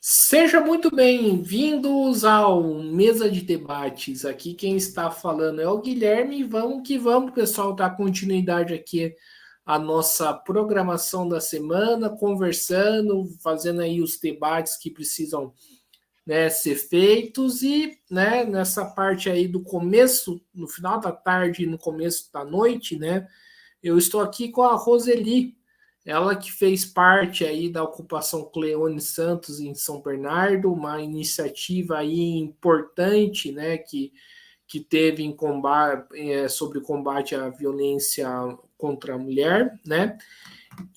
Seja muito bem-vindos ao Mesa de Debates. Aqui quem está falando é o Guilherme. Vamos que vamos, pessoal, dar continuidade aqui à nossa programação da semana, conversando, fazendo aí os debates que precisam, né, ser feitos e, né, nessa parte aí do começo, no final da tarde e no começo da noite, né, eu estou aqui com a Roseli, ela que fez parte aí da ocupação Cleone Santos em São Bernardo, uma iniciativa aí importante, né, que teve em combate, sobre o combate à violência contra a mulher, né,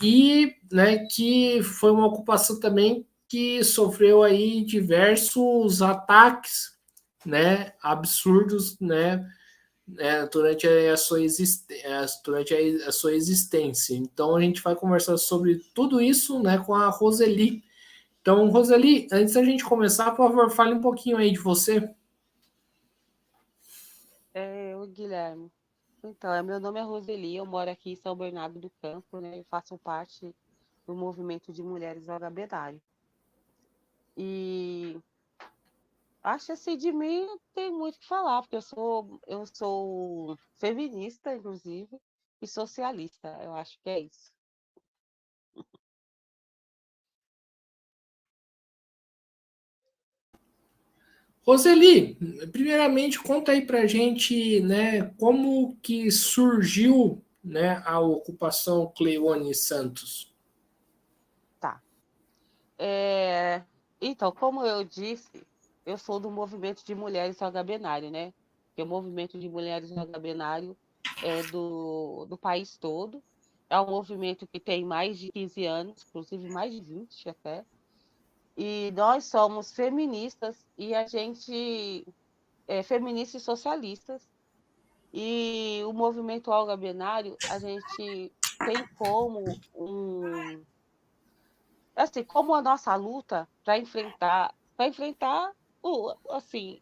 e, né, que foi uma ocupação também que sofreu aí diversos ataques, né, absurdos, né, durante a sua existência. Então a gente vai conversar sobre tudo isso, né, com a Roseli. Então, Roseli, antes da gente começar, por favor, fale um pouquinho aí de você. O Guilherme. Então, meu nome é Roseli, eu moro aqui em São Bernardo do Campo, né? Eu faço parte do movimento de mulheres LGBTI. E acho assim, de mim não tem muito o que falar, porque eu sou feminista, inclusive, e socialista. Eu acho que é isso. Roseli, primeiramente conta aí pra gente, né, como que surgiu, né, a ocupação Cleone Santos. Tá. É, Então, como eu disse, eu sou do movimento de mulheres LGBTI, né? Que o movimento de mulheres LGBTI é do país todo. É um movimento que tem mais de 15 anos, inclusive mais de 20 até. E nós somos feministas e a gente é feministas e socialistas. E o movimento LGBTI, a gente tem como como a nossa luta para enfrentar assim,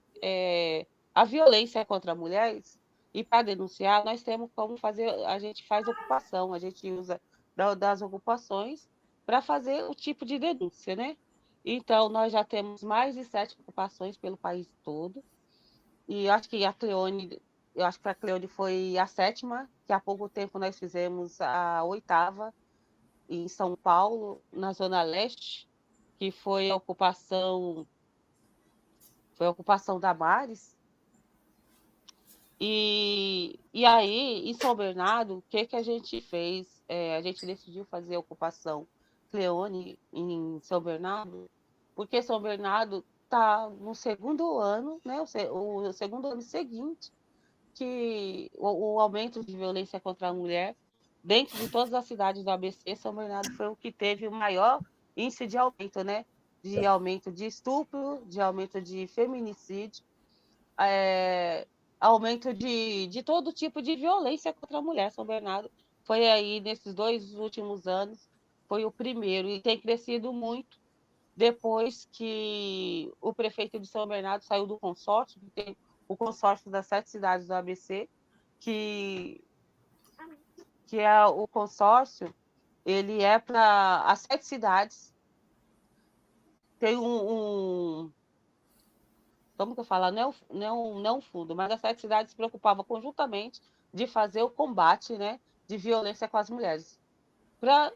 a violência contra mulheres e para denunciar, nós temos como fazer, a gente faz ocupação, a gente usa das ocupações para fazer o tipo de denúncia, né? Então, nós já temos mais de 7 ocupações pelo país todo, e eu acho que a Cleone foi a sétima, que há pouco tempo nós fizemos a oitava, em São Paulo, na Zona Leste, que foi a ocupação da Mares. E aí, em São Bernardo, o que a gente fez? A gente decidiu fazer a ocupação Cleone em São Bernardo, porque São Bernardo está no segundo ano, né, o segundo ano seguinte, que o aumento de violência contra a mulher, dentro de todas as cidades do ABC, São Bernardo foi o que teve o maior índice de aumento, né? De aumento de estupro, de aumento de feminicídio, é, aumento de todo tipo de violência contra a mulher. São Bernardo foi aí, nesses 2 últimos anos, foi o primeiro e tem crescido muito depois que o prefeito de São Bernardo saiu do consórcio, que tem o consórcio das 7 cidades do ABC, que, que é o consórcio, ele é para as 7 cidades, tem como que eu falo, não fundo, mas as 7 cidades se preocupavam conjuntamente de fazer o combate, né, de violência com as mulheres, para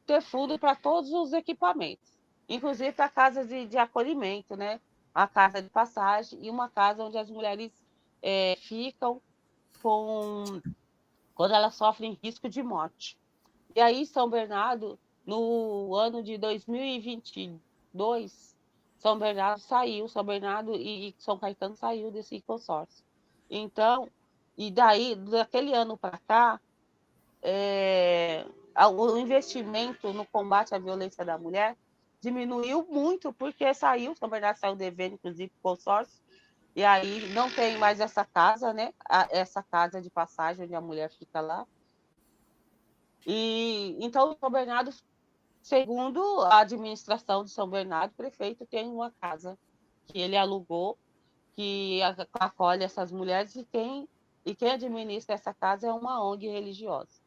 ter fundo para todos os equipamentos, inclusive para casas de acolhimento, né? A casa de passagem e uma casa onde as mulheres ficam com, quando elas sofrem risco de morte. E aí, São Bernardo, no ano de 2022, São Bernardo e São Caetano saiu desse consórcio. Então, e daí, daquele ano para cá, é, o investimento no combate à violência da mulher diminuiu muito, porque São Bernardo saiu devendo, inclusive, o consórcio, e aí não tem mais essa casa, né? Essa casa de passagem onde a mulher fica lá. E então, São Bernardo, segundo a administração de São Bernardo, o prefeito tem uma casa que ele alugou, que acolhe essas mulheres, e quem administra essa casa é uma ONG religiosa.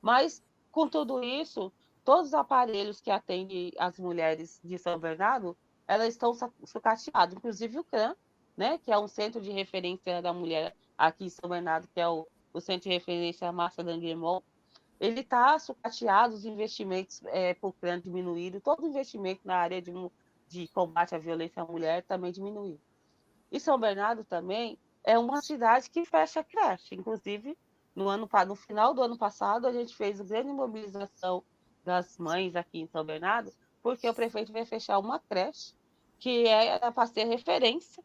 Mas, com tudo isso, todos os aparelhos que atendem as mulheres de São Bernardo elas estão sucateadas. Inclusive o CRAM, né, que é um centro de referência da mulher aqui em São Bernardo, que é o centro de referência Márcia Danguemon, ele está sucateado, os investimentos para o CRAM diminuíram, todo o investimento na área de combate à violência à mulher também diminuiu. E São Bernardo também é uma cidade que fecha creche. Inclusive, no final do ano passado, a gente fez uma grande mobilização das mães aqui em São Bernardo, porque o prefeito vai fechar uma creche que era para ser referência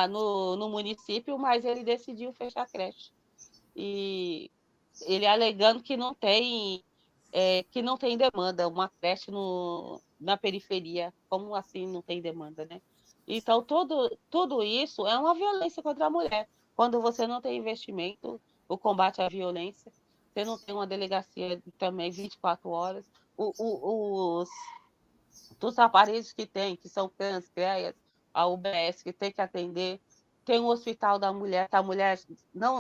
no município, mas ele decidiu fechar a creche. E ele alegando que não tem demanda, uma creche na periferia, como assim não tem demanda, né? Então, tudo isso é uma violência contra a mulher. Quando você não tem investimento, o combate à violência, você não tem uma delegacia também 24 horas, os dos aparelhos que tem, que são CANS, CREAS, a UBS, que tem que atender. Tem um hospital da mulher, que a mulher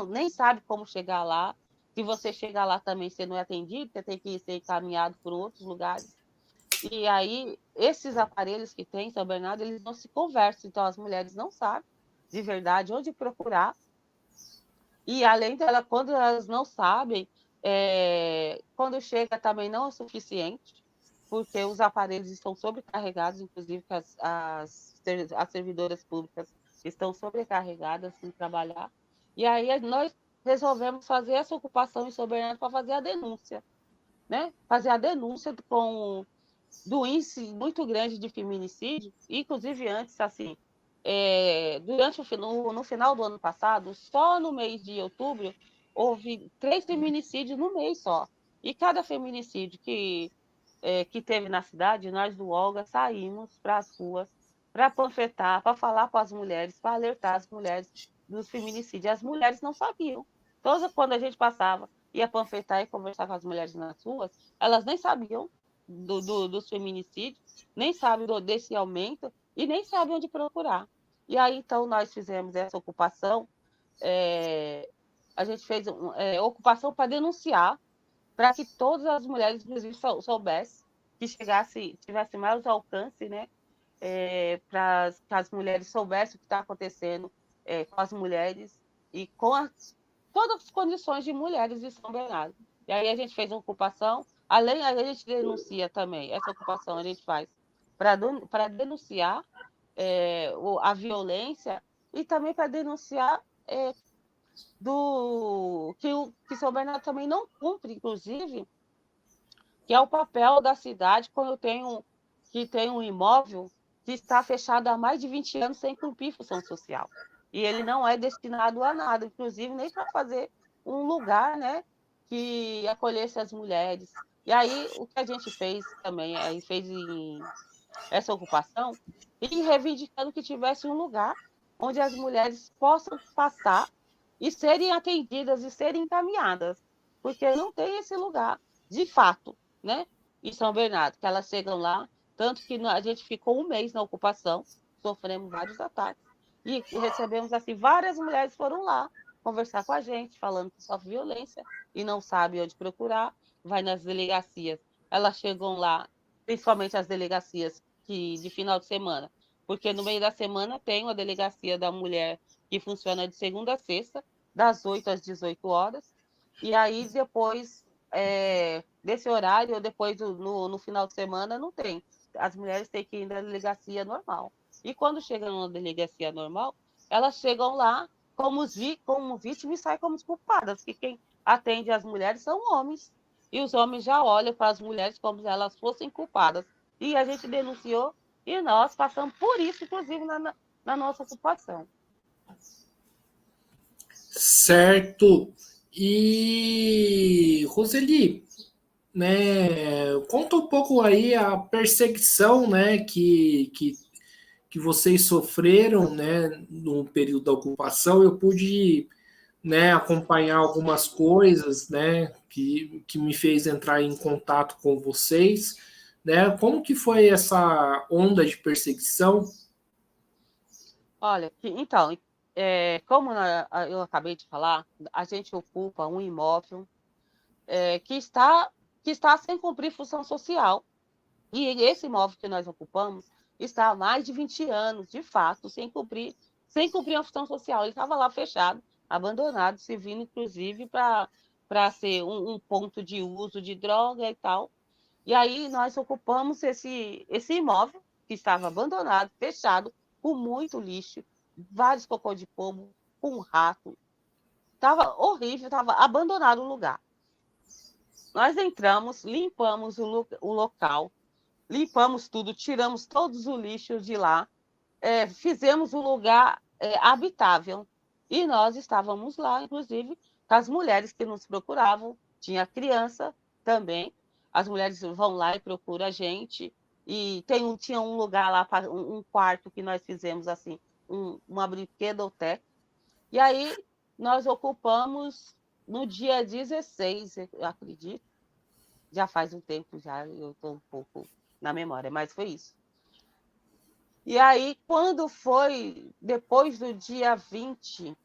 nem sabe como chegar lá. Se você chegar lá também, você não é atendido, você tem que ser encaminhado por outros lugares. E aí, esses aparelhos que tem em São Bernardo, eles não se conversam, então as mulheres não sabem de verdade onde procurar. E além dela, quando elas não sabem, quando chega também não é suficiente, porque os aparelhos estão sobrecarregados, inclusive que as servidoras públicas estão sobrecarregadas em trabalhar. E aí nós resolvemos fazer essa ocupação em São Bernardo para fazer a denúncia, né? Fazer a denúncia do índice muito grande de feminicídio, inclusive antes, assim, no final do ano passado, só no mês de outubro, houve 3 feminicídios no mês só. E cada feminicídio que teve na cidade, nós do Olga saímos para as ruas para panfletar, para falar com as mulheres, para alertar as mulheres dos feminicídios. As mulheres não sabiam. Quando a gente passava, ia panfletar e conversar com as mulheres nas ruas, elas nem sabiam dos feminicídios, nem sabem desse aumento e nem sabem onde procurar. E aí, então, nós fizemos essa ocupação, a gente fez ocupação para denunciar, para que todas as mulheres, inclusive, soubessem, que tivesse mais alcance, né? Para que as mulheres soubessem o que está acontecendo com as mulheres e com todas as condições de mulheres de São Bernardo. E aí a gente fez uma ocupação, além a gente denuncia também, essa ocupação a gente faz para denunciar a violência e também para denunciar que São Bernardo também não cumpre, inclusive, que é o papel da cidade quando tem um imóvel que está fechado há mais de 20 anos sem cumprir função social. E ele não é destinado a nada, inclusive nem para fazer um lugar, né, que acolhesse as mulheres. E aí o que a gente fez também, fez essa ocupação, e reivindicando que tivesse um lugar onde as mulheres possam passar e serem atendidas e serem encaminhadas, porque não tem esse lugar, de fato, né? Em São Bernardo, que elas chegam lá, tanto que a gente ficou um mês na ocupação, sofremos vários ataques, e recebemos, assim, várias mulheres foram lá conversar com a gente, falando que sofre violência e não sabe onde procurar, vai nas delegacias, elas chegam lá, principalmente as delegacias de final de semana, porque no meio da semana tem uma delegacia da mulher que funciona de segunda a sexta, das 8 às 18 horas, e aí depois desse horário, ou depois no final de semana, não tem. As mulheres têm que ir na delegacia normal. E quando chegam na delegacia normal, elas chegam lá como vítimas e saem como culpadas, porque quem atende as mulheres são homens. E os homens já olham para as mulheres como se elas fossem culpadas. E a gente denunciou e nós passamos por isso, inclusive, na nossa ocupação. Certo. E, Roseli, né, conta um pouco aí a perseguição, né, que vocês sofreram, né, no período da ocupação. Eu pude, né, acompanhar algumas coisas, né, que me fez entrar em contato com vocês, né? Como que foi essa onda de perseguição? Olha, então, como eu acabei de falar, a gente ocupa um imóvel que está sem cumprir função social. E esse imóvel que nós ocupamos está há mais de 20 anos, de fato, sem cumprir a função social. Ele estava lá fechado, abandonado, servindo, inclusive, para ser um ponto de uso de droga e tal. E aí nós ocupamos esse imóvel, que estava abandonado, fechado, com muito lixo, vários cocô de pombo, com rato. Estava horrível, estava abandonado o lugar. Nós entramos, limpamos o local, limpamos tudo, tiramos todos os lixos de lá, fizemos um lugar habitável. E nós estávamos lá, inclusive, com as mulheres que nos procuravam, tinha criança também. As mulheres vão lá e procuram a gente. E tinha um lugar lá, um quarto que nós fizemos assim, uma brinquedoteca. E aí nós ocupamos no dia 16, eu acredito. Já faz um tempo já, eu estou um pouco na memória, mas foi isso. E aí, quando foi depois do dia 20,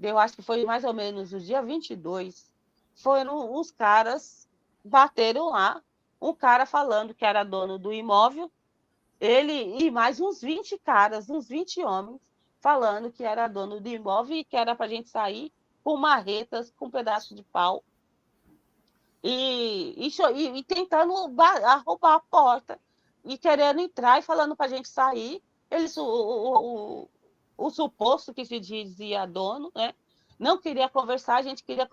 eu acho que foi mais ou menos o dia 22, foram os caras, bateram lá, um cara falando que era dono do imóvel, ele e mais uns 20 caras, uns 20 homens, falando que era dono do imóvel e que era para a gente sair com marretas, com um pedaço de pau, e tentando roubar a porta, e querendo entrar e falando para a gente sair. Eles, o suposto que se dizia dono, né? Não queria conversar, a gente queria,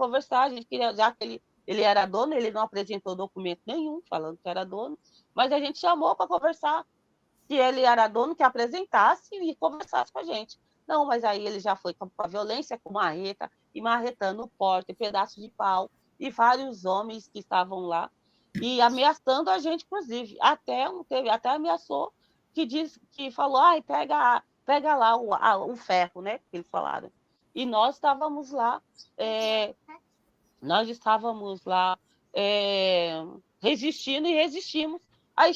já que ele era dono, ele não apresentou documento nenhum falando que era dono, mas a gente chamou para conversar, que ele era dono, que apresentasse e conversasse com a gente. Não, mas aí ele já foi com a violência, com marreta, e marretando porta, e pedaço de pau, e vários homens que estavam lá, e ameaçando a gente, inclusive. Até ameaçou, que falou, ai, pega lá o ferro, né? Que eles falaram. E nós estávamos lá resistindo e resistimos. Aí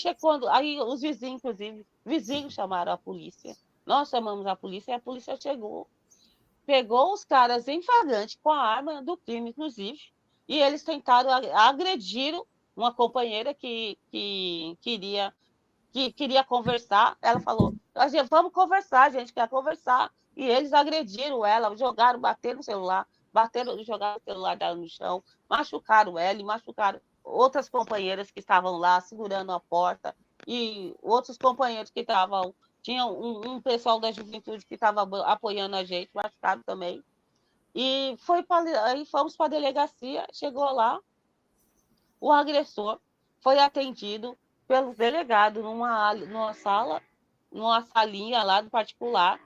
os vizinhos, inclusive, vizinhos chamaram a polícia. Nós chamamos a polícia e a polícia chegou, pegou os caras em flagrante com a arma do crime, inclusive, e eles tentaram agredir uma companheira que queria conversar. Ela falou, vamos conversar, a gente quer conversar. E eles agrediram ela, bateram no celular, jogaram o celular dela no chão, machucaram ela e machucaram outras companheiras que estavam lá segurando a porta, e outros companheiros que estavam. Tinha um pessoal da juventude que estava apoiando a gente, machucado também. E aí fomos para a delegacia, chegou lá, o agressor foi atendido pelo delegado numa sala, numa salinha lá do particular.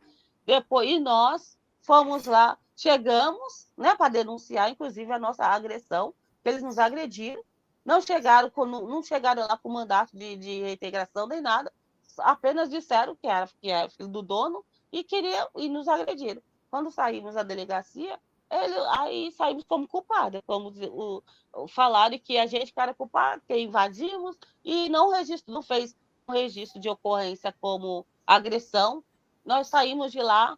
Depois, e nós fomos lá, chegamos, né, para denunciar, inclusive, a nossa agressão, que eles nos agrediram. Não chegaram lá com mandato de reintegração nem nada, apenas disseram que era filho do dono e nos agrediram. Quando saímos da delegacia, aí saímos como culpada, falaram que a gente era culpada, que invadimos e não fez um registro de ocorrência como agressão. Nós saímos de lá,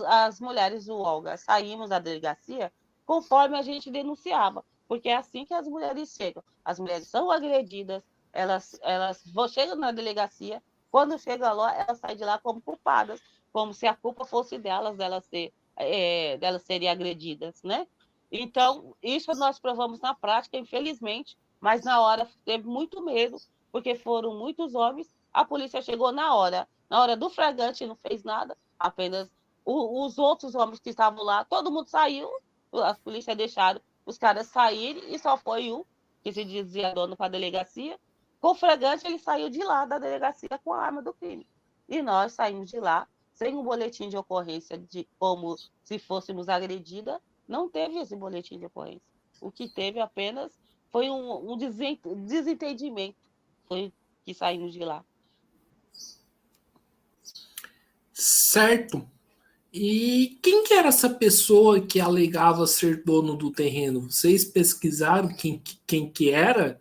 as mulheres do Olga, saímos da delegacia conforme a gente denunciava, porque é assim que as mulheres chegam. As mulheres são agredidas, elas chegam na delegacia, quando chegam lá, elas saem de lá como culpadas, como se a culpa fosse delas serem agredidas, né? Então, isso nós provamos na prática, infelizmente, mas na hora teve muito medo, porque foram muitos homens, a polícia chegou na hora do flagrante, não fez nada, apenas os outros homens que estavam lá, todo mundo saiu, as polícias deixaram os caras saírem, e só foi um, que se dizia dono, para a delegacia. Com o flagrante, ele saiu de lá da delegacia com a arma do crime. E nós saímos de lá sem um boletim de ocorrência, como se fôssemos agredidas. Não teve esse boletim de ocorrência. O que teve apenas foi um desentendimento. Foi que saímos de lá. Certo. E quem que era essa pessoa que alegava ser dono do terreno? Vocês pesquisaram quem que era?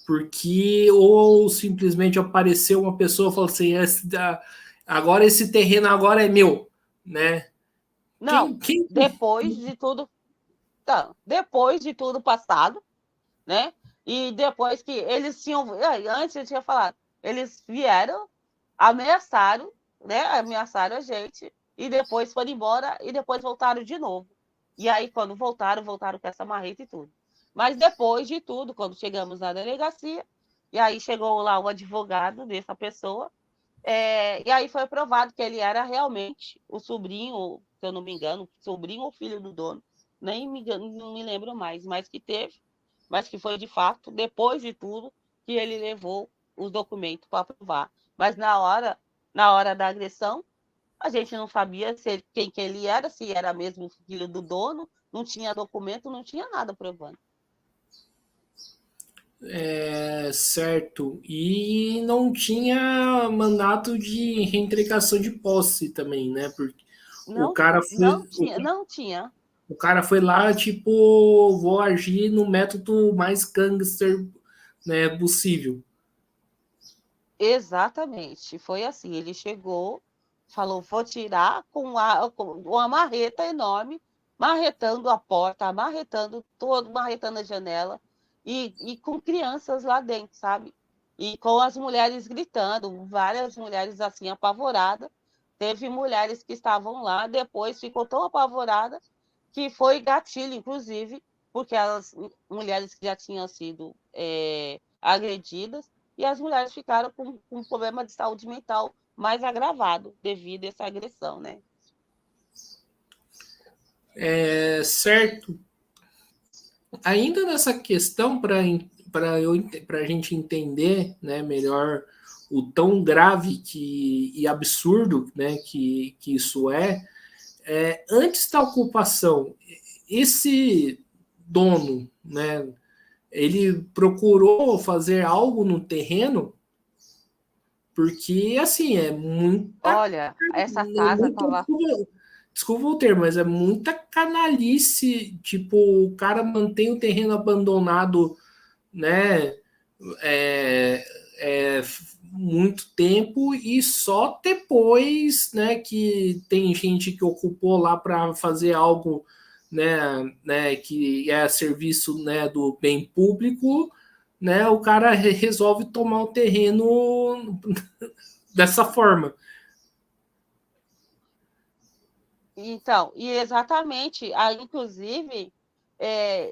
Porque ou simplesmente apareceu uma pessoa e falou assim, agora esse terreno agora é meu, né? Não, depois de tudo passado, né? E depois que eles tinham, antes eu tinha falado, Eles vieram, ameaçaram, né? Ameaçaram a gente e depois foram embora e depois voltaram de novo. E aí, quando voltaram com essa marreta e tudo. Mas depois de tudo, quando chegamos na delegacia, e aí chegou lá o advogado dessa pessoa, e aí foi provado que ele era realmente o sobrinho, se eu não me engano, sobrinho ou filho do dono, nem me engano, não me lembro mais, mas que teve, mas que foi de fato, depois de tudo, que ele levou os documentos para provar. Mas na hora da agressão, a gente não sabia quem que ele era, se era mesmo filho do dono, não tinha documento, não tinha nada provando. Certo. E não tinha mandato de reintegração de posse também, né? Porque o Não, cara não foi, tinha, não tinha. o cara foi lá, tipo, vou agir no método mais gangster, né, possível. Exatamente, foi assim. Ele chegou, falou: vou tirar com uma marreta enorme, marretando a porta, marretando todo, marretando a janela, e com crianças lá dentro, sabe? E com as mulheres gritando, várias mulheres assim apavoradas. Teve mulheres que estavam lá, depois ficou tão apavorada que foi gatilho, inclusive, porque as mulheres que já tinham sido agredidas, e as mulheres ficaram com um problema de saúde mental mais agravado devido a essa agressão, né? Certo. Ainda nessa questão, para a gente entender, né, melhor o tão grave e absurdo, né, que isso antes da ocupação, esse dono, né, ele procurou fazer algo no terreno, porque assim é muita, Olha, essa casa muita estava. desculpa o termo, mas é muita canalice, tipo, o cara mantém o terreno abandonado, né, é, é, muito tempo e só depois, né, que tem gente que ocupou lá para fazer algo, né, que é serviço, né, do bem público, né, o cara resolve tomar o terreno dessa forma. Então, e exatamente, inclusive,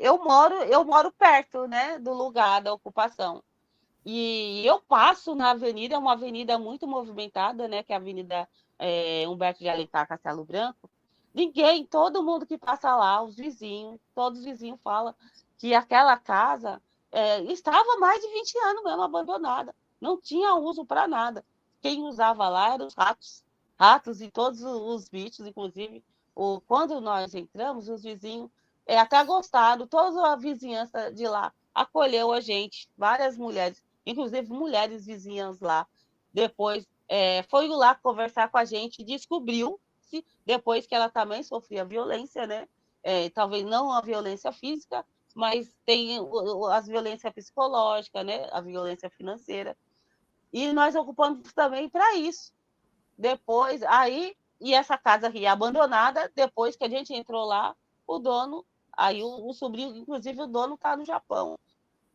eu moro perto, né, do lugar da ocupação. E eu passo na avenida, é uma avenida muito movimentada, né, que é a Avenida Humberto de Alencar, Castelo Branco. Ninguém, todo mundo que passa lá, os vizinhos, todos os vizinhos falam que aquela casa estava há mais de 20 anos mesmo abandonada. Não tinha uso para nada. Quem usava lá eram os ratos, ratos e todos os bichos, inclusive. Quando nós entramos, os vizinhos até gostaram, toda a vizinhança de lá acolheu a gente, várias mulheres, inclusive mulheres vizinhas lá. Depois foi lá conversar com a gente, descobriu depois que ela também sofria violência, né? Talvez não a violência física, mas tem as violências psicológicas, né? A violência financeira. E nós ocupamos também para isso. Depois, e essa casa aqui abandonada, depois que a gente entrou lá, o dono, aí o sobrinho, inclusive o dono está no Japão.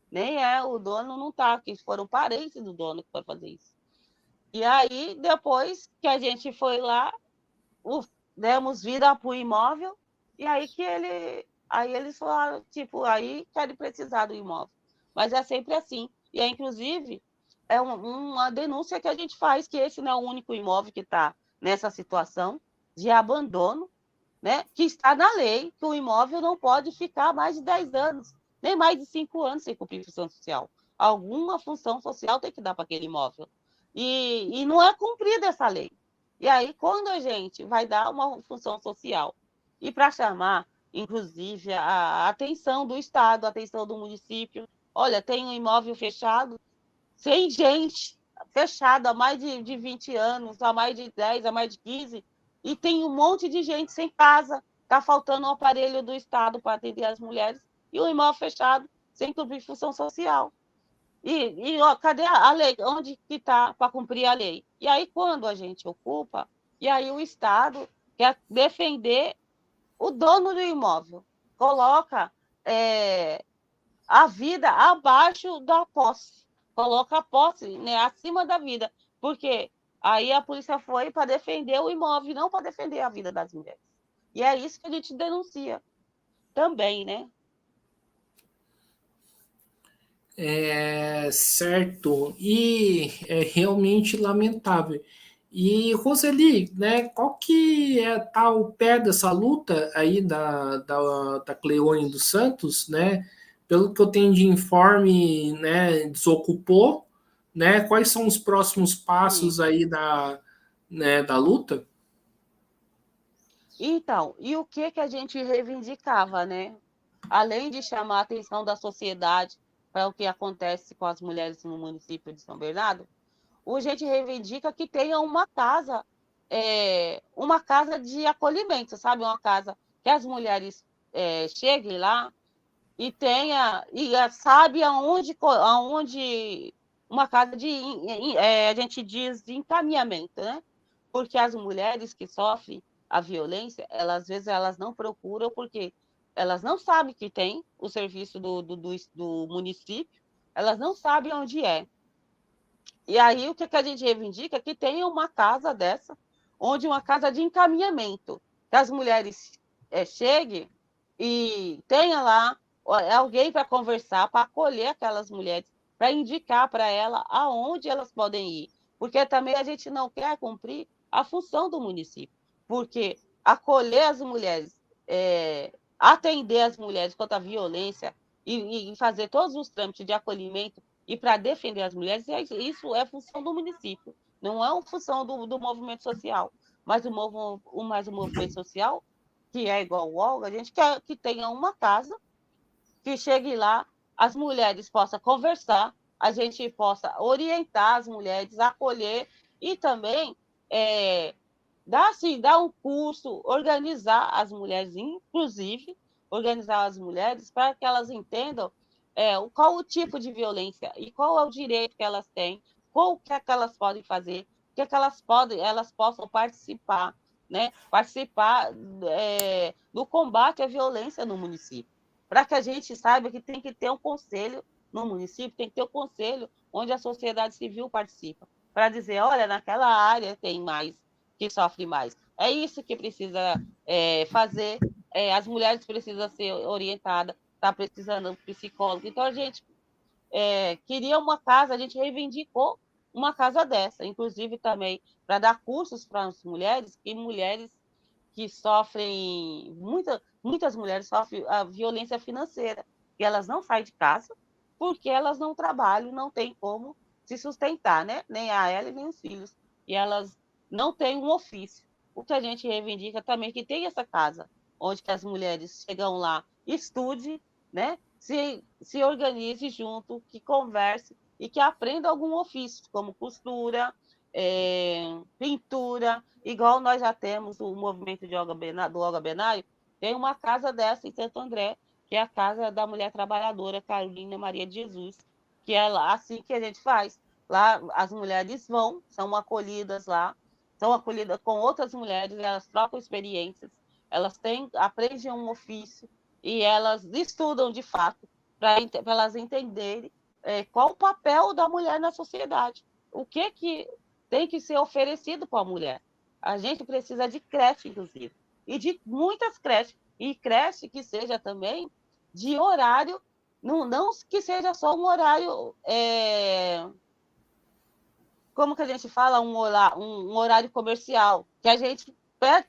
Nem o dono não está, que foram parentes do dono que foram fazer isso. E aí, depois que a gente foi lá, demos vida para o imóvel, e aí eles falaram, tipo, aí querem precisar do imóvel. Mas é sempre assim. E inclusive, uma denúncia que a gente faz, que esse não é o único imóvel que está nessa situação de abandono, né? Que está na lei, que o imóvel não pode ficar mais de 10 anos, nem mais de 5 anos sem cumprir função social. Alguma função social tem que dar para aquele imóvel. E não é cumprida essa lei. E aí, quando a gente vai dar uma função social e para chamar, inclusive, a atenção do Estado, a atenção do município, olha, tem um imóvel fechado, sem gente, fechado há mais de 20 anos, há mais de 10, há mais de 15, e tem um monte de gente sem casa, está faltando um aparelho do Estado para atender as mulheres, e o imóvel fechado, sem cumprir função social. Cadê a lei? Onde que está para cumprir a lei? E aí, quando a gente ocupa, e aí o Estado quer defender o dono do imóvel, coloca a vida abaixo da posse, coloca a posse, né, acima da vida, porque aí a polícia foi para defender o imóvel, não para defender a vida das mulheres. E é isso que a gente denuncia também, né? Certo, e é realmente lamentável. E Roseli, né, qual que tá o pé dessa luta aí da Cleone dos Santos, né? Pelo que eu tenho de informe, né, desocupou, né? Quais são os próximos passos Isso. aí da luta? Então, e o que a gente reivindicava, né? Além de chamar a atenção da sociedade para o que acontece com as mulheres no município de São Bernardo, a gente reivindica que tenha uma casa de acolhimento, sabe? Uma casa que as mulheres cheguem lá e tenha e sabe aonde uma casa a gente diz de encaminhamento, né? Porque as mulheres que sofrem a violência, às vezes elas não procuram porque elas não sabem que tem o serviço do município, elas não sabem onde é. E aí o que a gente reivindica é que tenha uma casa dessa, onde uma casa de encaminhamento, que as mulheres cheguem e tenha lá alguém para conversar, para acolher aquelas mulheres, para indicar para ela aonde elas podem ir. Porque também a gente não quer cumprir a função do município, porque acolher as mulheres, atender as mulheres contra a violência e fazer todos os trâmites de acolhimento e para defender as mulheres, isso é função do município, não é uma função do movimento social. Mas o movimento social, que é igual o Olga, a gente quer que tenha uma casa, que chegue lá, as mulheres possam conversar, a gente possa orientar as mulheres, acolher e também dar um curso, organizar as mulheres, inclusive, organizar as mulheres para que elas entendam qual o tipo de violência e qual é o direito que elas têm, qual que é que elas podem fazer, o que é que elas possam participar, né? Participar do combate à violência no município. Para que a gente saiba que tem que ter um conselho no município, tem que ter um conselho onde a sociedade civil participa, para dizer, olha, naquela área tem mais, que sofre mais. É isso que precisa fazer, as mulheres precisam ser orientadas, está precisando de um psicólogo. Então, a gente queria uma casa, a gente reivindicou uma casa dessa, inclusive também para dar cursos para as mulheres que sofrem, muitas mulheres sofrem a violência financeira, que elas não saem de casa porque elas não trabalham, não têm como se sustentar, né? Nem a ela nem os filhos. E elas não têm um ofício. O que a gente reivindica também é que tem essa casa, onde que as mulheres chegam lá, estude, né? Se organize junto, que converse e que aprenda algum ofício, como costura, pintura, igual nós já temos o movimento do Olga Benário, tem uma casa dessa em Santo André, que é a Casa da Mulher Trabalhadora, Carolina Maria de Jesus, que é lá assim que a gente faz. Lá as mulheres são acolhidas lá, são acolhidas com outras mulheres, elas trocam experiências, aprendem um ofício e elas estudam de fato para elas entenderem qual o papel da mulher na sociedade, o que tem que ser oferecido para a mulher. A gente precisa de creche, inclusive, e de muitas creches, e creche que seja também de horário, não que seja só um horário, como que a gente fala, um horário comercial, que a gente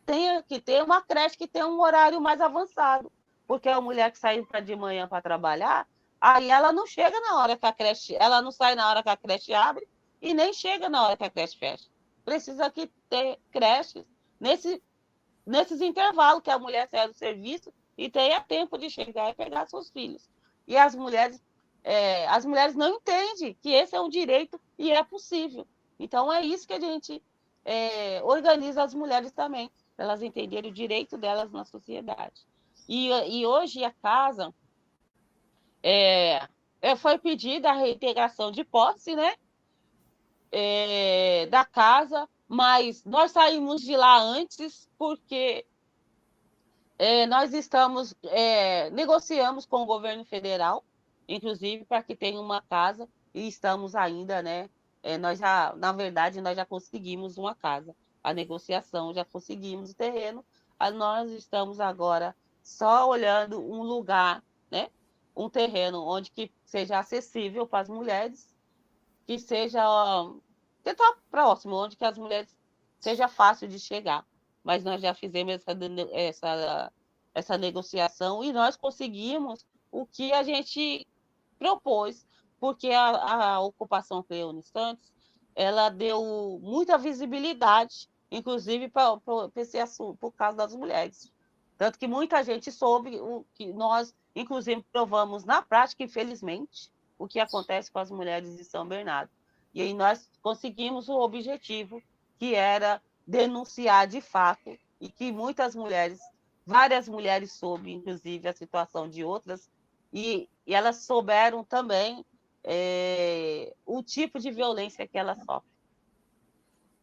tenha que ter uma creche que tenha um horário mais avançado, porque a mulher que sai de manhã para trabalhar, aí ela não chega na hora que a creche, ela não sai na hora que a creche abre e nem chega na hora que a creche fecha. Precisa que ter creches nesses intervalos que a mulher sai do serviço e tenha tempo de chegar e pegar seus filhos. E as mulheres não entendem que esse é um direito e é possível. Então, é isso que a gente organiza as mulheres também, para elas entenderem o direito delas na sociedade. E hoje a casa foi pedida a reintegração de posse, né? Da casa, mas nós saímos de lá antes porque nós negociamos com o governo federal, inclusive, para que tenha uma casa e estamos ainda, né? Na verdade, nós já conseguimos uma casa, a negociação, já conseguimos o terreno, nós estamos agora só olhando um lugar, né? Um terreno onde que seja acessível para as mulheres, que seja que está próximo, onde que as mulheres seja fácil de chegar. Mas nós já fizemos essa negociação e nós conseguimos o que a gente propôs, porque a ocupação Cleone Santos, ela deu muita visibilidade, inclusive para esse assunto, por causa das mulheres. Tanto que muita gente soube o que nós, inclusive, provamos na prática, infelizmente, o que acontece com as mulheres de São Bernardo. E aí nós conseguimos o objetivo, que era denunciar de fato, e que muitas mulheres, várias mulheres soube, inclusive, a situação de outras, e elas souberam também o tipo de violência que elas sofrem.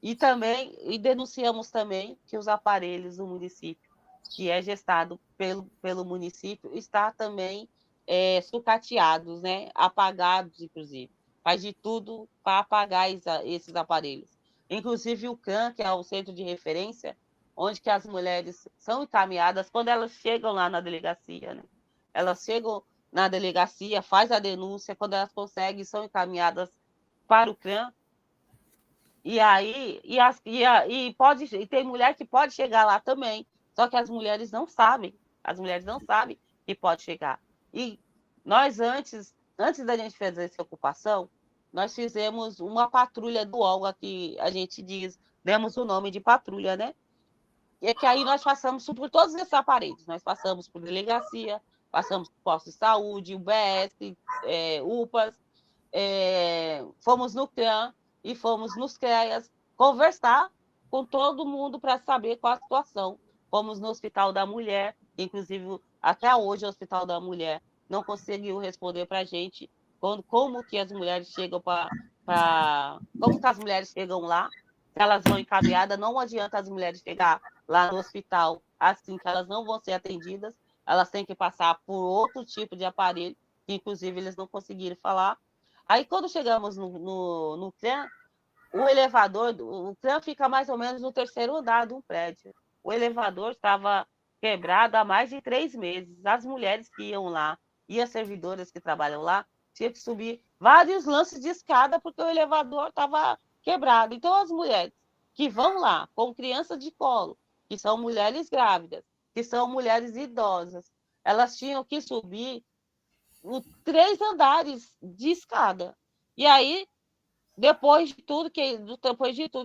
E denunciamos também que os aparelhos do município, que é gestado pelo município, está também sucateados, né? Apagados, inclusive. Faz de tudo para apagar esses aparelhos. Inclusive o CRAM, que é o Centro de Referência, onde que as mulheres são encaminhadas quando elas chegam lá na delegacia, né? Elas chegam na delegacia, faz a denúncia, quando elas conseguem, são encaminhadas para o CRAM, e aí, e tem mulher que pode chegar lá também, só que as mulheres não sabem que pode chegar. E nós, antes da gente fazer essa ocupação, nós fizemos uma patrulha do Olga, que a gente demos o nome de patrulha, né? E é que aí nós passamos por todos esses aparelhos, nós passamos por delegacia, passamos por posto de saúde, UBS, UPAs, fomos no CRAM e fomos nos CREAS conversar com todo mundo para saber qual a situação. Fomos no Hospital da Mulher, inclusive até hoje o Hospital da Mulher não conseguiu responder para a gente como que as mulheres chegam como que as mulheres chegam lá, se elas vão encaminhadas, não adianta as mulheres chegar lá no hospital assim, que elas não vão ser atendidas, elas têm que passar por outro tipo de aparelho, que inclusive eles não conseguiram falar. Aí, quando chegamos no CRAM, o CRAM fica mais ou menos no terceiro andar de um prédio. O elevador estava quebrado há mais de 3 meses. As mulheres que iam lá e as servidoras que trabalham lá tinham que subir vários lances de escada porque o elevador estava quebrado. Então, as mulheres que vão lá com crianças de colo, que são mulheres grávidas, que são mulheres idosas, elas tinham que subir 3 andares de escada. E aí, depois de tudo que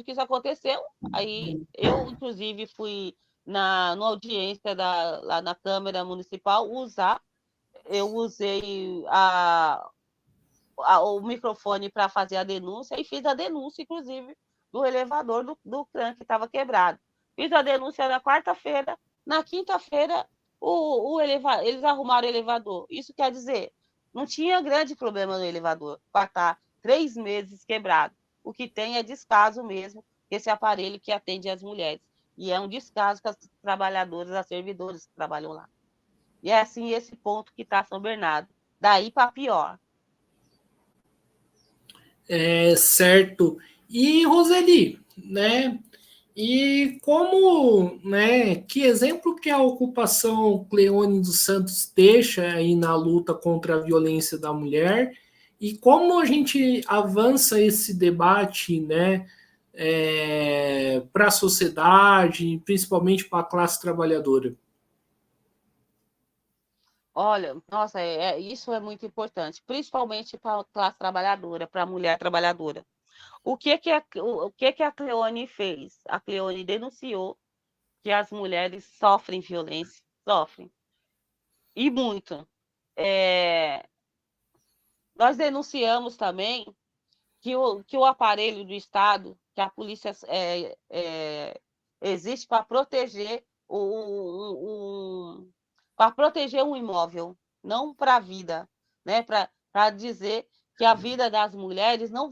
isso aconteceu, aí eu, inclusive, fui na audiência lá na Câmara Municipal eu usei o microfone para fazer a denúncia e fiz a denúncia, inclusive, do elevador do CRAN que estava quebrado. Fiz a denúncia na quarta-feira, na quinta-feira eles arrumaram o elevador. Isso quer dizer, não tinha grande problema no elevador, para estar 3 meses quebrado. O que tem é descaso mesmo, esse aparelho que atende as mulheres. E é um descaso com as trabalhadoras, as servidoras que trabalham lá. E é assim esse ponto que está São Bernardo. Daí para pior. Certo. E Roseli, né? E como, né? Que exemplo que a ocupação Cleone dos Santos deixa aí na luta contra a violência da mulher e como a gente avança esse debate, né? Para a sociedade, principalmente para a classe trabalhadora. Olha, nossa, isso é muito importante, principalmente para a classe trabalhadora, para a mulher trabalhadora. O que que a Cleone fez? A Cleone denunciou que as mulheres sofrem violência, sofrem, e muito. É, nós denunciamos também que o aparelho do Estado, que a polícia existe para proteger para proteger um imóvel, não para a vida, né? Para dizer que a vida das mulheres não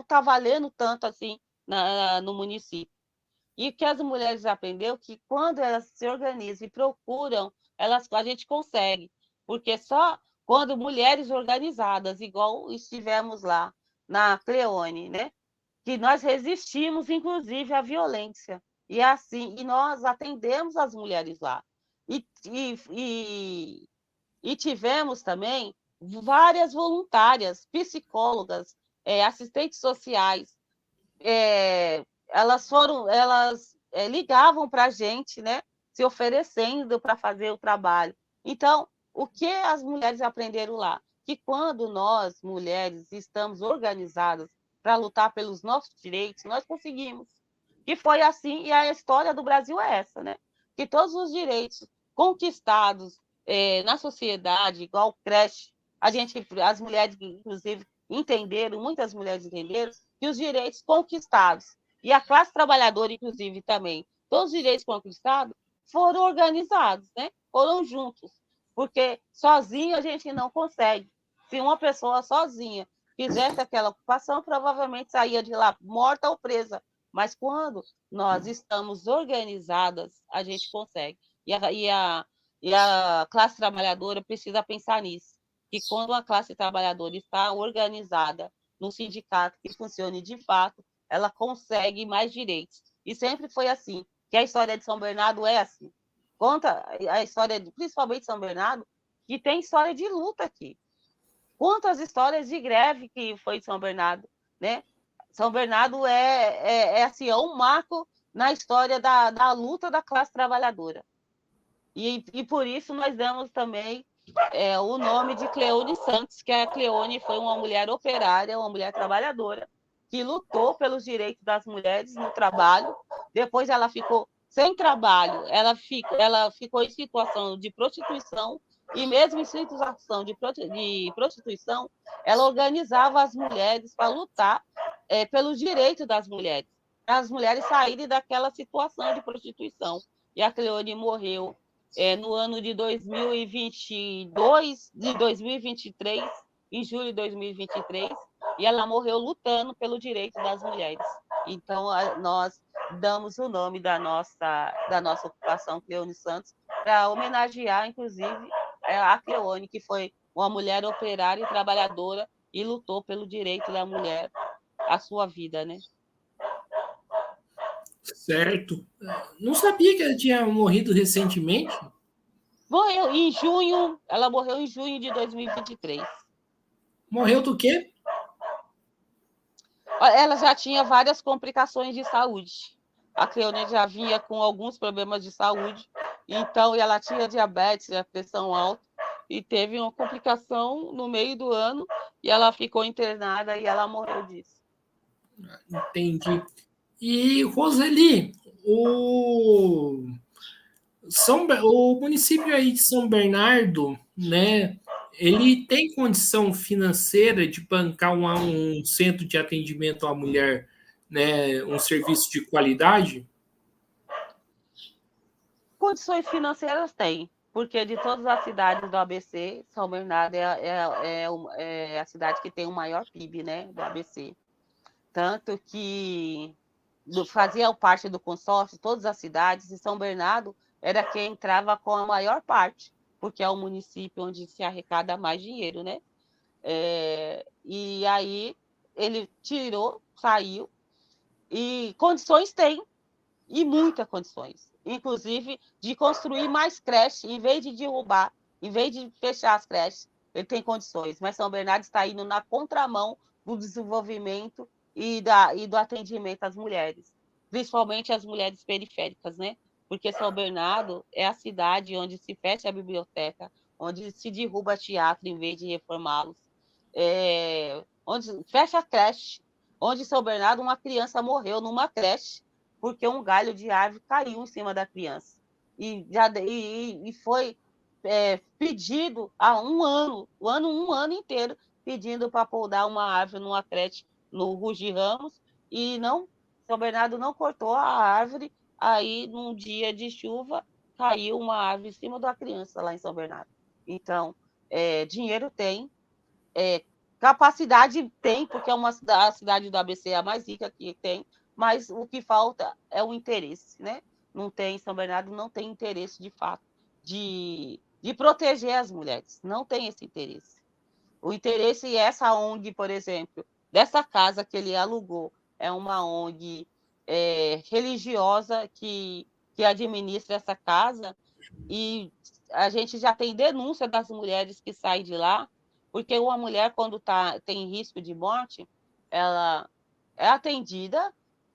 está valendo tanto assim no município. E que as mulheres aprenderam que quando elas se organizam e procuram, a gente consegue, porque só quando mulheres organizadas, igual estivemos lá na Cleone, né? Que nós resistimos, inclusive, à violência. E assim, e nós atendemos as mulheres lá. E, e, e, e tivemos também várias voluntárias, psicólogas, assistentes sociais. Elas ligavam para a gente, né, se oferecendo para fazer o trabalho. Então, o que as mulheres aprenderam lá? Que quando nós, mulheres, estamos organizadas para lutar pelos nossos direitos, nós conseguimos. E foi assim, e a história do Brasil é essa, né? Que todos os direitos conquistados na sociedade, igual creche, as mulheres, inclusive, entenderam, muitas mulheres entenderam, que os direitos conquistados, e a classe trabalhadora, inclusive, também, todos os direitos conquistados foram organizados, né? Foram juntos, porque sozinho a gente não consegue. Se uma pessoa sozinha fizesse aquela ocupação, provavelmente saía de lá morta ou presa. Mas quando nós estamos organizadas, a gente consegue. E a classe trabalhadora precisa pensar nisso, que quando a classe trabalhadora está organizada num sindicato que funcione de fato, ela consegue mais direitos. E sempre foi assim, que a história de São Bernardo é assim. Conta a história, principalmente de São Bernardo, que tem história de luta aqui. Quantas histórias de greve que foi de São Bernardo, né? São Bernardo assim, é um marco na história da luta da classe trabalhadora. E por isso nós damos também o nome de Cleone Santos, que a Cleone foi uma mulher operária, uma mulher trabalhadora, que lutou pelos direitos das mulheres no trabalho. Depois ela ficou sem trabalho, ela ficou em situação de prostituição, e mesmo em situação de prostituição, ela organizava as mulheres para lutar pelos direitos das mulheres, para as mulheres saírem daquela situação de prostituição. E a Cleone morreu no ano de 2022, de 2023, em julho de 2023, e ela morreu lutando pelo direito das mulheres. Então, nós damos o nome da nossa ocupação Cleone Santos para homenagear, inclusive, a Cleone, que foi uma mulher operária e trabalhadora e lutou pelo direito da mulher à sua vida, né? Certo. Não sabia que ela tinha morrido recentemente. Morreu em junho, ela morreu em junho de 2023. Morreu do quê? Ela já tinha várias complicações de saúde. A Cleone já vinha com alguns problemas de saúde, então ela tinha diabetes, a pressão alta, e teve uma complicação no meio do ano, e ela ficou internada e ela morreu disso. Entendi. E, Roseli, o município aí de São Bernardo, né, ele tem condição financeira de bancar um centro de atendimento à mulher, né, um serviço de qualidade? Condições financeiras tem, porque de todas as cidades do ABC, São Bernardo é a cidade que tem o maior PIB, né, do ABC. Tanto que fazia parte do consórcio, todas as cidades, e São Bernardo era quem entrava com a maior parte, porque é o município onde se arrecada mais dinheiro, né? E aí ele saiu, e condições tem, e muitas condições, inclusive de construir mais creches, em vez de derrubar, em vez de fechar as creches, ele tem condições, mas São Bernardo está indo na contramão do desenvolvimento e do atendimento às mulheres, principalmente as mulheres periféricas, né? Porque São Bernardo é a cidade onde se fecha a biblioteca, onde se derruba teatro em vez de reformá-los, onde fecha a creche, onde São Bernardo uma criança morreu numa creche porque um galho de árvore caiu em cima da criança. E foi pedido há um ano inteiro, pedindo para podar uma árvore numa creche no Rugi Ramos, e São Bernardo não cortou a árvore, aí num dia de chuva caiu uma árvore em cima da criança lá em São Bernardo. Então, dinheiro tem, capacidade tem, porque a cidade do ABC é a mais rica que tem, mas o que falta é o interesse, né? São Bernardo não tem interesse, de fato, de de proteger as mulheres. Não tem esse interesse. O interesse é essa ONG, por exemplo, dessa casa que ele alugou, é uma ONG religiosa que administra essa casa, e a gente já tem denúncia das mulheres que saem de lá, porque uma mulher, quando tem risco de morte, ela é atendida,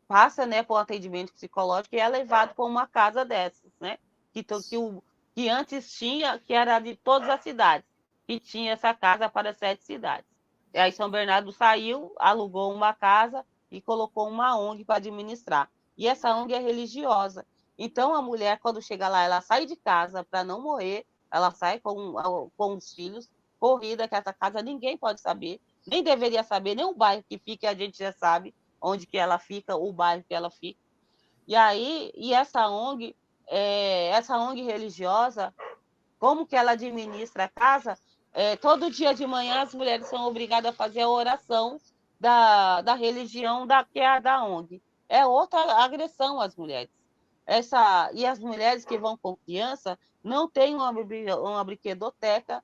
passa, né, por um atendimento psicológico e é levada para uma casa dessas, né? Que antes tinha, que era de todas as cidades, que tinha essa casa para 7 cidades. E aí São Bernardo saiu, alugou uma casa e colocou uma ONG para administrar. E essa ONG é religiosa. Então, a mulher, quando chega lá, ela sai de casa para não morrer, ela sai com os filhos, corrida, que essa casa ninguém pode saber, nem deveria saber, nem o bairro que fica, a gente já sabe onde que ela fica, o bairro que ela fica. E aí, essa ONG religiosa, como que ela administra a casa? Todo dia de manhã as mulheres são obrigadas a fazer a oração da religião que é a da ONG. É outra agressão às mulheres. E as mulheres que vão com criança não têm uma brinquedoteca.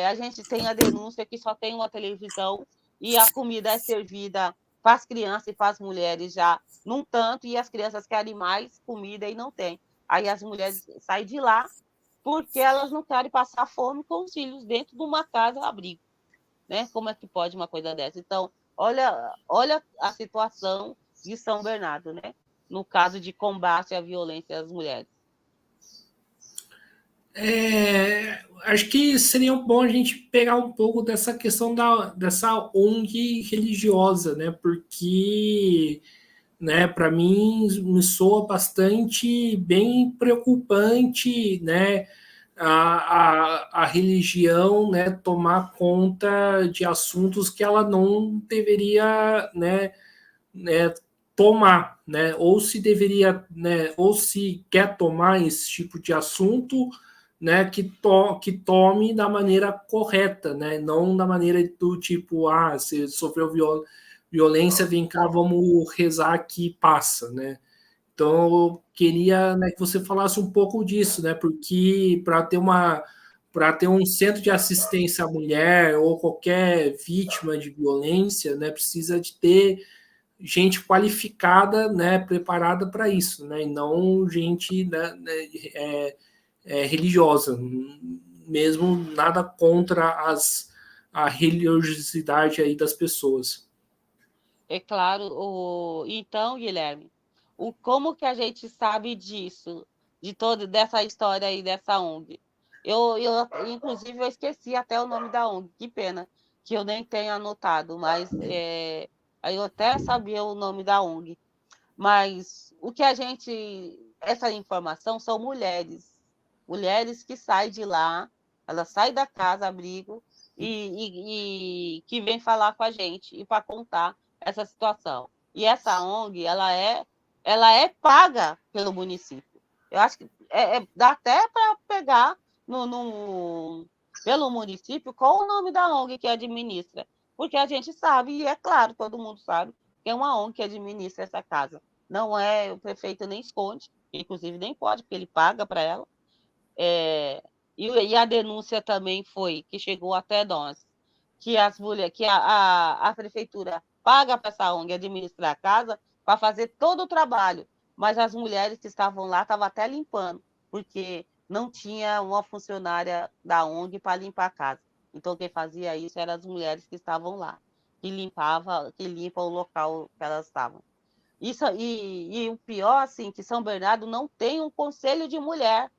A gente tem a denúncia que só tem uma televisão e a comida é servida para as crianças e para as mulheres já num tanto, e as crianças querem mais comida e não tem. Aí as mulheres saem de lá porque elas não querem passar fome com os filhos dentro de uma casa-abrigo. Né? Como é que pode uma coisa dessa? Então, olha a situação de São Bernardo, né? No caso de combate à violência às mulheres. Acho que seria bom a gente pegar um pouco dessa questão dessa ONG religiosa, né? Porque, né, para mim me soa bastante bem preocupante, né? A religião, né, tomar conta de assuntos que ela não deveria, né, tomar, né? Ou se deveria, né, ou se quer tomar esse tipo de assunto, né, que tome da maneira correta, né? Não da maneira do tipo, você sofreu violência, vem cá, vamos rezar que passa, né? Então eu queria, né, que você falasse um pouco disso, né? Porque para ter um centro de assistência à mulher ou qualquer vítima de violência, né, precisa de ter gente qualificada, né, preparada para isso, né, e não gente, né, religiosa. Mesmo nada contra a religiosidade aí das pessoas. É claro, então, Guilherme, como que a gente sabe disso, dessa história aí dessa ONG? Inclusive, eu esqueci até o nome da ONG, que pena, que eu nem tenho anotado, mas aí eu até sabia o nome da ONG. Mas essa informação são mulheres que saem de lá, elas saem da casa, abrigo, e que vêm falar com a gente e para contar essa situação. E essa ONG, ela é paga pelo município. Eu acho que dá até para pegar pelo município qual o nome da ONG que administra, porque a gente sabe, e é claro, todo mundo sabe, que é uma ONG que administra essa casa. Não é, o prefeito nem esconde, inclusive nem pode, porque ele paga para ela. E a denúncia também foi, que chegou até nós, que as mulheres, que a prefeitura paga para essa ONG administrar a casa para fazer todo o trabalho, mas as mulheres que estavam lá estavam até limpando, porque não tinha uma funcionária da ONG para limpar a casa. Então, quem fazia isso eram as mulheres que estavam lá, que limpam o local que elas estavam. E o pior, assim, que São Bernardo não tem um conselho de mulher,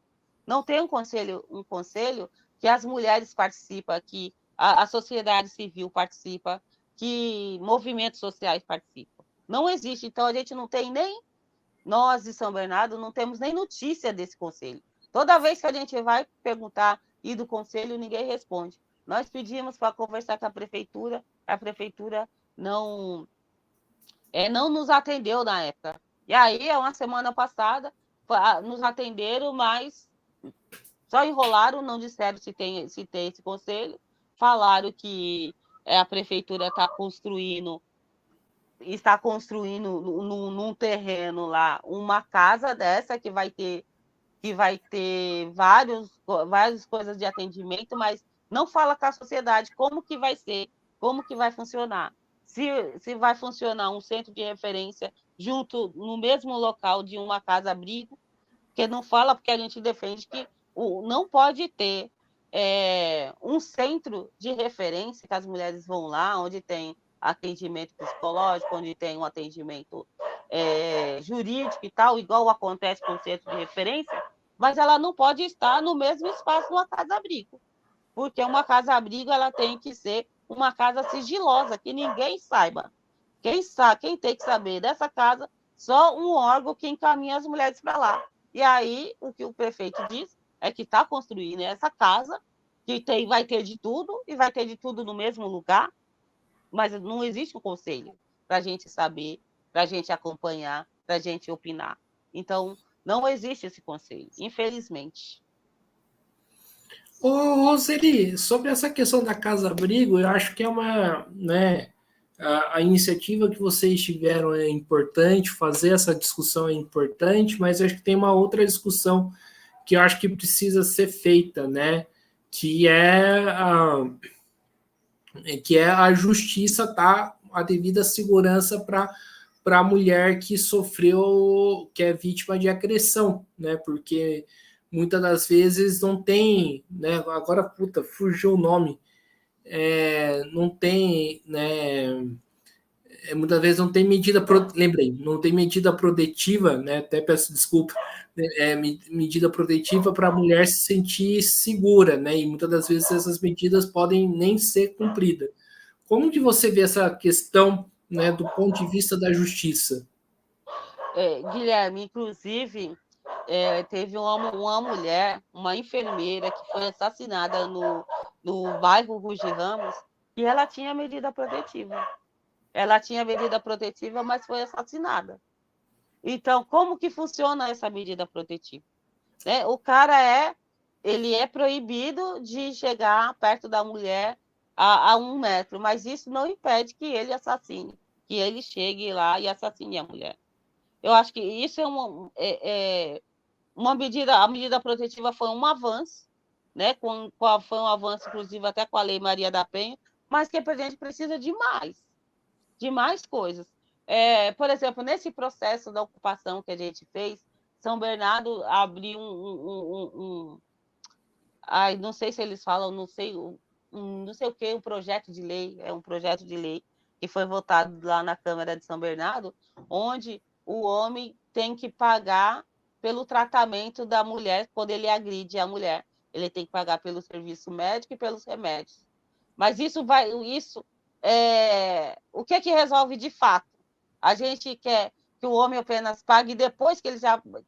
não tem um conselho que as mulheres participam, que a sociedade civil participa, que movimentos sociais participam. Não existe. Então, a gente não tem nós de São Bernardo, não temos nem notícia desse conselho. Toda vez que a gente vai perguntar e do conselho, ninguém responde. Nós pedimos para conversar com a prefeitura não nos atendeu na época. E aí, uma semana passada, nos atenderam, mas só enrolaram, não disseram se tem esse conselho, falaram que a prefeitura está construindo num terreno lá uma casa dessa que vai ter que vai ter várias coisas de atendimento, mas não fala com a sociedade como que vai ser, como que vai funcionar. Se vai funcionar um centro de referência junto no mesmo local de uma casa-abrigo, que não fala porque a gente defende que não pode ter um centro de referência que as mulheres vão lá, onde tem atendimento psicológico, onde tem um atendimento jurídico e tal, igual acontece com o centro de referência, mas ela não pode estar no mesmo espaço de uma casa-abrigo, porque uma casa-abrigo ela tem que ser uma casa sigilosa, que ninguém saiba. Quem tem que saber dessa casa, só um órgão que encaminha as mulheres para lá. E aí, o que o prefeito diz é que está construindo essa casa, que vai ter de tudo, e vai ter de tudo no mesmo lugar, mas não existe um conselho para a gente saber, para a gente acompanhar, para a gente opinar. Então, não existe esse conselho, infelizmente. Ô, Roseli, sobre essa questão da casa-abrigo, eu acho que é uma, né, a iniciativa que vocês tiveram é importante, fazer essa discussão é importante, mas eu acho que tem uma outra discussão que eu acho que precisa ser feita, né, que é a justiça tá a devida segurança para a mulher que sofreu, que é vítima de agressão, né, porque muitas das vezes não tem, né, agora, puta, fugiu o nome, não tem, né, muitas vezes não tem medida, lembrei, não tem medida protetiva, né, até peço desculpa, medida protetiva para a mulher se sentir segura, né, e muitas das vezes essas medidas podem nem ser cumpridas. Como que você vê essa questão, né, do ponto de vista da justiça? Guilherme, inclusive, teve uma mulher, uma enfermeira, que foi assassinada no bairro Ruge Ramos, e ela tinha medida protetiva. Ela tinha medida protetiva, mas foi assassinada. Então, como que funciona essa medida protetiva? Né? O cara ele é proibido de chegar perto da mulher a 1 metro, mas isso não impede que ele assassine, que ele chegue lá e assassine a mulher. Eu acho que isso uma medida, a medida protetiva foi um avanço, né? Foi um avanço, inclusive, até com a Lei Maria da Penha, mas que a gente precisa de mais coisas. Por exemplo, nesse processo da ocupação que a gente fez, São Bernardo abriu não sei se eles falam, não sei o que, um projeto de lei, é um projeto de lei que foi votado lá na Câmara de São Bernardo, onde o homem tem que pagar pelo tratamento da mulher quando ele agride a mulher. Ele tem que pagar pelo serviço médico e pelos remédios. Mas o que resolve de fato? A gente quer que o homem apenas pague depois que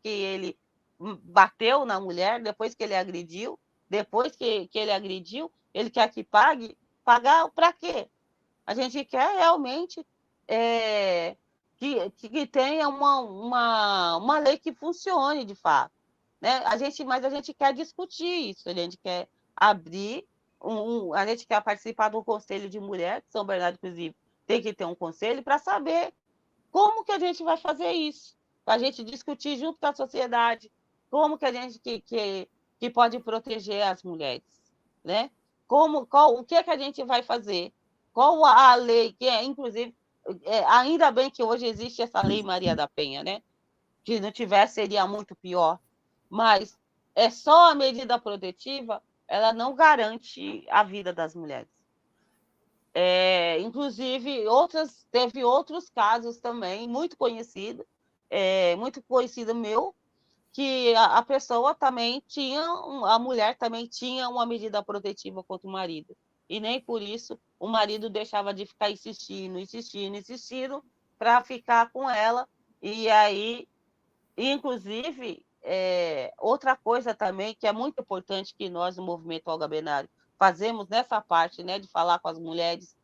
ele bateu na mulher, depois que ele agrediu, ele quer que pague. Pagar para quê? A gente quer realmente que tenha uma lei que funcione de fato. Né? Mas a gente quer discutir isso, a gente quer abrir, a gente quer participar do Conselho de Mulher, que São Bernardo, inclusive, tem que ter um conselho para saber como que a gente vai fazer isso, para a gente discutir junto com a sociedade, como que a gente que pode proteger as mulheres, né? O que a gente vai fazer? Qual a lei que inclusive, ainda bem que hoje existe essa lei Maria da Penha, né? Se não tivesse, seria muito pior. Mas é só a medida protetiva, ela não garante a vida das mulheres. Inclusive, teve outros casos também, muito conhecido meu, que a pessoa também a mulher também tinha uma medida protetiva contra o marido. E nem por isso o marido deixava de ficar insistindo para ficar com ela. E aí, inclusive, outra coisa também que é muito importante que nós, no Movimento Olga Benário, fazemos nessa parte, né, de falar com as mulheres,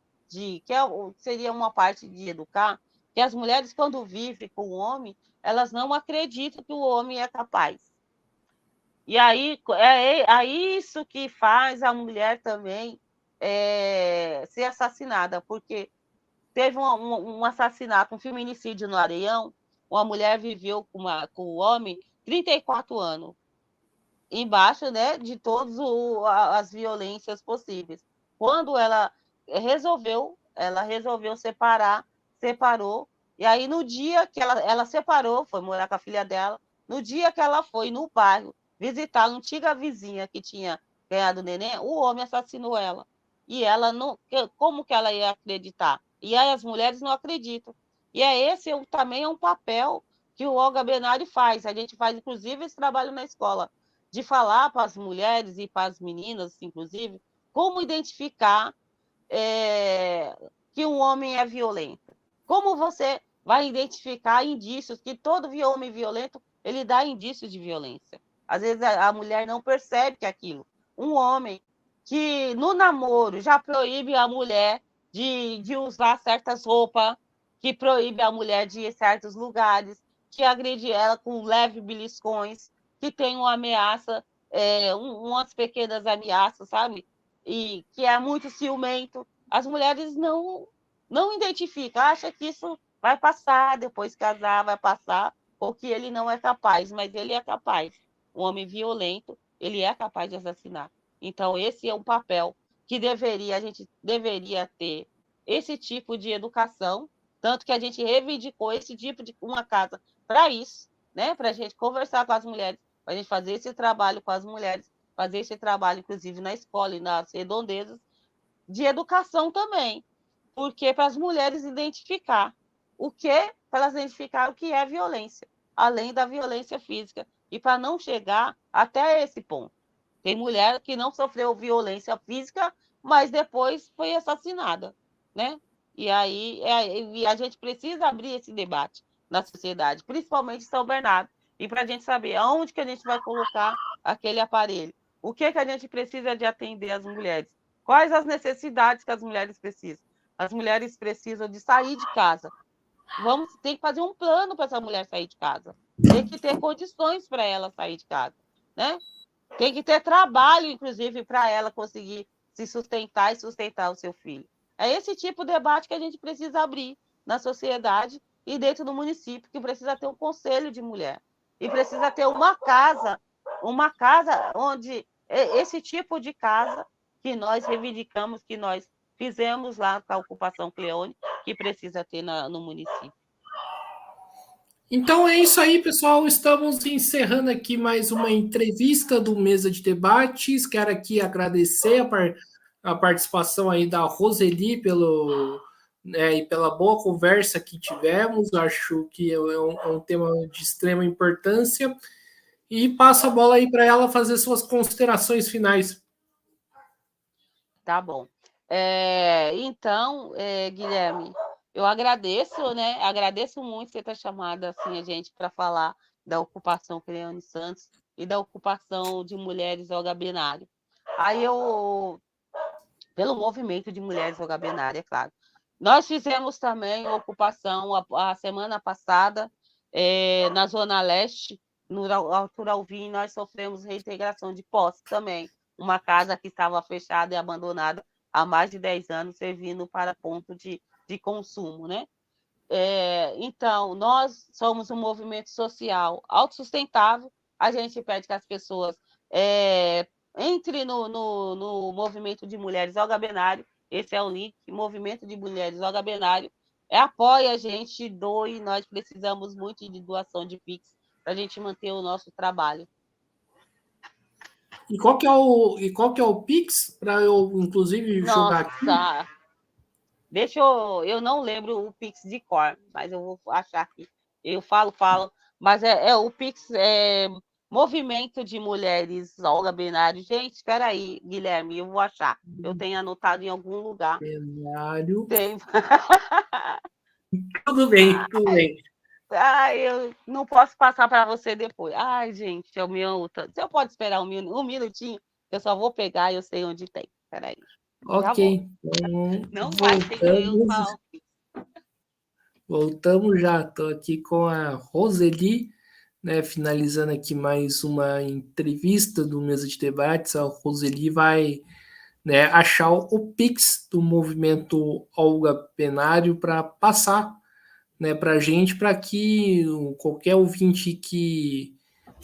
seria uma parte de educar, que as mulheres, quando vivem com o homem, elas não acreditam que o homem é capaz. E aí é isso que faz a mulher também ser assassinada, porque teve um assassinato, um feminicídio no Areião, uma mulher viveu com o homem 34 anos. embaixo, né, de todas as violências possíveis. Quando ela resolveu separou, e aí no dia que ela separou, foi morar com a filha dela, no dia que ela foi no bairro visitar a antiga vizinha que tinha ganhado o neném, o homem assassinou ela. E ela não, como que ela ia acreditar? E aí as mulheres não acreditam. E esse também é um papel que o Olga Benário faz. A gente faz, inclusive, esse trabalho na escola, de falar para as mulheres e para as meninas, inclusive, como identificar que um homem é violento. Como você vai identificar indícios que todo homem violento ele dá indícios de violência. Às vezes a mulher não percebe que é aquilo. Um homem que no namoro já proíbe a mulher de usar certas roupas, que proíbe a mulher de ir em certos lugares, que agride ela com leves beliscões, que tem uma ameaça, umas pequenas ameaças, sabe? E que é muito ciumento. As mulheres não identificam, acham que isso vai passar, depois casar, vai passar, ou que ele não é capaz, mas ele é capaz. Um homem violento, ele é capaz de assassinar. Então, esse é um papel que a gente deveria ter esse tipo de educação, tanto que a gente reivindicou esse tipo de uma casa para isso, né? Para a gente conversar com as mulheres, para a gente fazer esse trabalho com as mulheres, fazer esse trabalho, inclusive, na escola e nas redondezas, de educação também, porque para as mulheres identificar para elas identificar o que é violência, além da violência física, e para não chegar até esse ponto. Tem mulher que não sofreu violência física, mas depois foi assassinada, né? E aí a gente precisa abrir esse debate na sociedade, principalmente em São Bernardo, e para a gente saber aonde que a gente vai colocar aquele aparelho, o que a gente precisa de atender as mulheres, quais as necessidades que as mulheres precisam. As mulheres precisam de sair de casa. Tem que fazer um plano para essa mulher sair de casa. Tem que ter condições para ela sair de casa, né? Tem que ter trabalho, inclusive, para ela conseguir se sustentar e sustentar o seu filho. É esse tipo de debate que a gente precisa abrir na sociedade e dentro do município, que precisa ter um conselho de mulher. E precisa ter uma casa onde esse tipo de casa que nós reivindicamos, que nós fizemos lá com a ocupação Cleone, que precisa ter no município. Então é isso aí, pessoal. Estamos encerrando aqui mais uma entrevista do Mesa de Debates. Quero aqui agradecer a participação aí da Roseli e pela boa conversa que tivemos. Acho que é um tema de extrema importância. E passo a bola aí para ela fazer suas considerações finais. Tá bom. Então, Guilherme, eu agradeço, né? Agradeço muito você ter chamado assim, a gente para falar da ocupação Cleone Santos e da ocupação de mulheres Olga Benário. Aí pelo movimento de mulheres Olga Benário, é claro. Nós fizemos também a ocupação a semana passada na Zona Leste, no Altura Alvim, nós sofremos reintegração de posse também. Uma casa que estava fechada e abandonada há mais de 10 anos, servindo para ponto de consumo, né? Então, nós somos um movimento social autossustentável, a gente pede que as pessoas entre no movimento de mulheres Olga Benário, esse é o link, movimento de mulheres Olga Benário, apoia a gente, doe, nós precisamos muito de doação de Pix para a gente manter o nosso trabalho. E qual que é o Pix para eu, inclusive, jogar aqui? Eu não lembro o Pix de cor, mas eu vou achar aqui. Eu falo, mas o Pix Movimento de Mulheres Olga Benário. Gente, espera aí, Guilherme, eu vou achar. Eu tenho anotado em algum lugar. Benário. Tem. Tudo bem, tudo bem. Eu não posso passar para você depois. Ai, gente, é o meu. Você pode esperar um minutinho? Eu só vou pegar e eu sei onde tem. Espera aí. Ok. Então, não vai ser que eu falo. Voltamos já. Estou aqui com a Roseli, né, finalizando aqui mais uma entrevista do Mesa de Debates. A Roseli vai, né, achar o Pix do movimento Olga Benário para passar, né, para a gente, para que qualquer ouvinte que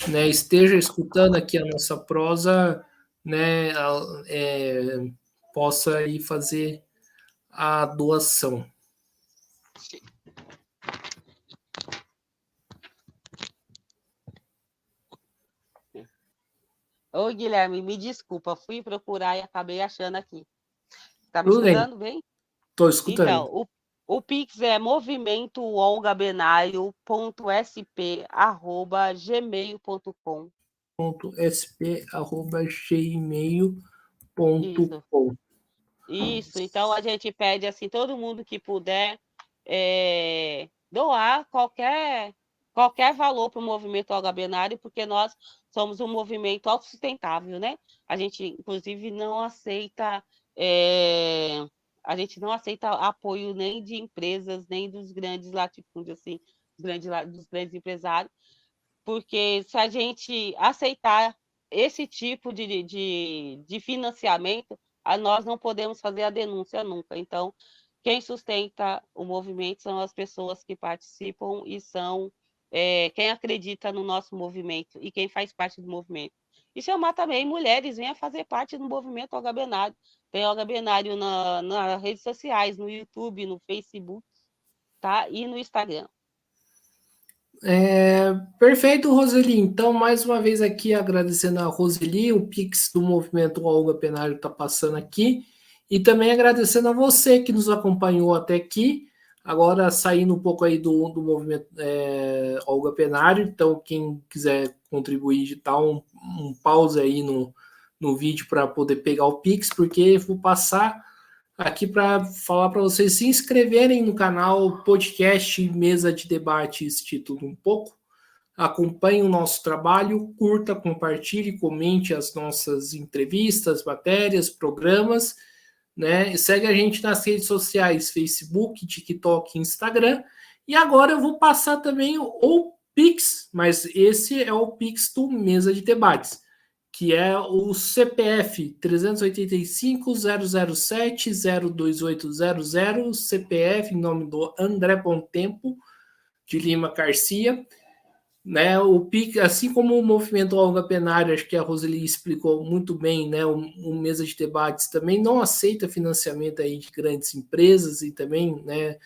né, esteja escutando aqui a nossa prosa, né, possa ir fazer a doação. Ô, Guilherme, me desculpa, fui procurar e acabei achando aqui. Tá me Tudo bem, escutando bem? estou escutando. Então, o Pix é movimentoolgabinario.sp@gmail.com. Isso. .sp@gmail.com. Isso, então a gente pede assim, todo mundo que puder doar qualquer valor para o movimento Algabenário, porque nós somos um movimento autossustentável, né? A gente, inclusive, não aceita a gente não aceita apoio nem de empresas, nem dos grandes latifúndios, assim, dos grandes empresários, porque se a gente aceitar esse tipo de financiamento, nós não podemos fazer a denúncia nunca. Então, quem sustenta o movimento são as pessoas que participam e são quem acredita no nosso movimento e quem faz parte do movimento. E chamar também mulheres, venha fazer parte do movimento Algabenário. Tem Algabenário nas redes sociais, no YouTube, no Facebook, tá? E no Instagram. Perfeito, Roseli. Então, mais uma vez aqui agradecendo a Roseli, o Pix do Movimento Olga Penário está passando aqui. E também agradecendo a você que nos acompanhou até aqui. Agora saindo um pouco aí do movimento Olga Penário. Então, quem quiser contribuir, dá um pause aí no vídeo para poder pegar o Pix, porque vou passar aqui para falar para vocês se inscreverem no canal Podcast Mesa de Debates, título um pouco. Acompanhe o nosso trabalho, curta, compartilhe, comente as nossas entrevistas, matérias, programas, né? E segue a gente nas redes sociais, Facebook, TikTok, Instagram. E agora eu vou passar também o Pix, mas esse é o Pix do Mesa de Debates, que é o CPF 385-007-02800, CPF em nome do André Bontempo de Lima Garcia, né? O PIC, assim como o movimento Olga Penário, acho que a Roseli explicou muito bem, né? O Mesa de Debates também não aceita financiamento aí de grandes empresas e também, né,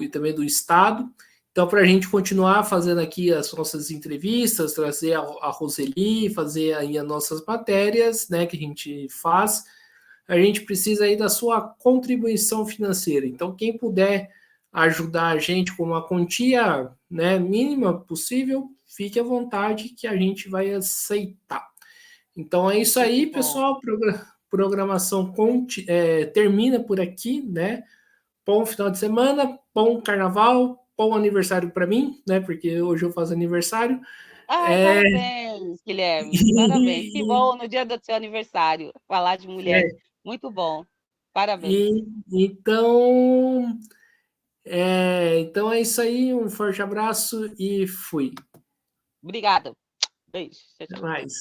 e também do Estado. Então, para a gente continuar fazendo aqui as nossas entrevistas, trazer a Roseli, fazer aí as nossas matérias, né, que a gente faz, a gente precisa aí da sua contribuição financeira. Então, quem puder ajudar a gente com uma quantia, né, mínima possível, fique à vontade que a gente vai aceitar. Então é isso aí, pessoal. Programação termina por aqui, né? Bom final de semana, bom carnaval, bom aniversário para mim, né? Porque hoje eu faço aniversário. Ai, É, parabéns, Guilherme. Parabéns. Que e, bom no dia do seu aniversário falar de mulheres. Muito bom. Parabéns. então é isso aí. Um forte abraço e fui. Obrigada. Beijo. Tchau, Até tchau. mais.